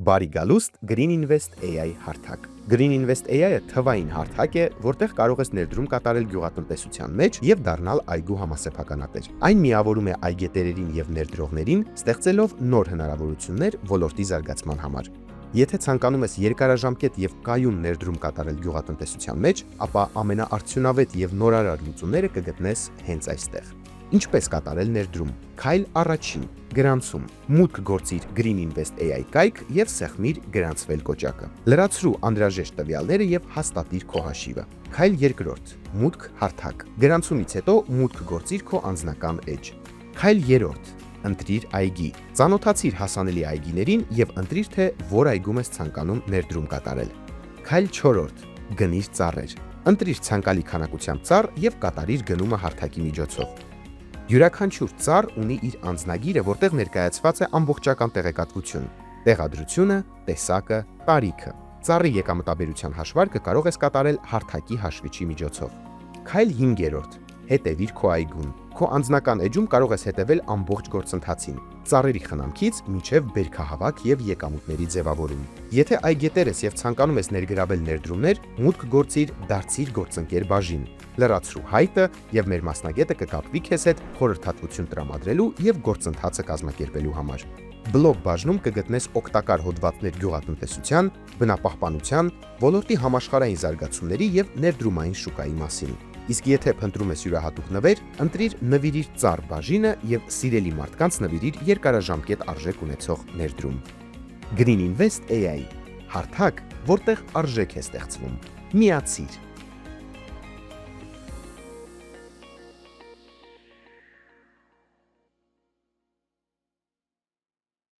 Բարի գալուստ Green Invest AI հարթակ։ Green Invest AI-ը թվային հարթակ է, որտեղ կարող ես ներդրում կատարել գյուղատնտեսության մեջ եւ դառնալ այգու համասեփականատեր։ Այն միավորում է այգետերերին եւ ներդրողներին, ստեղծելով նոր հնարավորություններ ոլորտի զարգացման համար։ Եթե ցանկանում ես երկարաժամկետ եւ կայուն ներդրում կատարել գյուղատնտեսության մեջ, ապա ամենաարդյունավետ եւ նորարար լուծումները կգտնես հենց այստեղ։ Ինչպես կատարել ներդրում։ Քայլ առաջին՝ գրանցում։ Մուտք գործիր Green Invest AI կայք եւ սեղմիր գրանցվել կոճակը։ Լրացրու անհրաժեշտ տվյալները եւ հաստատիր քո հաշիվը։ Քայլ երկրորդ՝ մուտք հարթակ։ Գրանցումից հետո մուտք գործիր քո անձնական էջ։ Քայլ երրորդ՝ ընտրիր այգի։ Ծանոթացիր հասանելի այգիներին եւ ընտրիր թե որ այգում ես ցանկանում ներդրում կատարել։ Քայլ չորրորդ՝ գնիր ծառեր։ Ընտրիր ցանկալի քանակությամբ ծառ եւ կատարիր գնումը հարթակի միջոցով։ Յուրաքանչյուր ծառ ունի իր անձնագիրը, որտեղ ներկայացված է ամբողջական տեղեկատվություն, տեղադրությունը, տեսակը, տարիքը։ Ծառի եկամտաբերության հաշվարկը կարող ես կատարել հարթակի հաշվիչի միջոցով։ Քայլ 5-րդ՝ հետևիր քո այգուն։ Քո անձնական էջում կարող ես հետևել ամբողջ գործընթացին՝ ծառերի խնամքից մինչև բերքահավաք եւ եկամուտների ձևավորում։ Եթե այգետեր ես եւ ցանկանում ես ներգրավել ներդրումներ, մուտք գործիր դարձիր գործընկեր բաժին։ Լրացրու հայտը եւ մեր մասնագետը կկապվի քեզ հետ խորհրդատվություն տրամադրելու եւ գործընթացը կազմակերպելու համար։ Բլոգ բաժնում կգտնես օգտակար հոդվածներ գյուղատնտեսության, բնապահպանության, ոլորտի համաշխարհային զարգացումների եւ ներդրումային շուկայի մասին։ Իսկ եթե փնտրում ես յուրահատուկ նվեր, ընտրիր նվիրիր ծառ բաժինը եւ սիրելի մարդկանց նվիրիր երկարաժամկետ արժեք ունեցող ներդրում։ Green Invest AI հարթակ, որտեղ արժեք է ստեղծվում։ Միացիր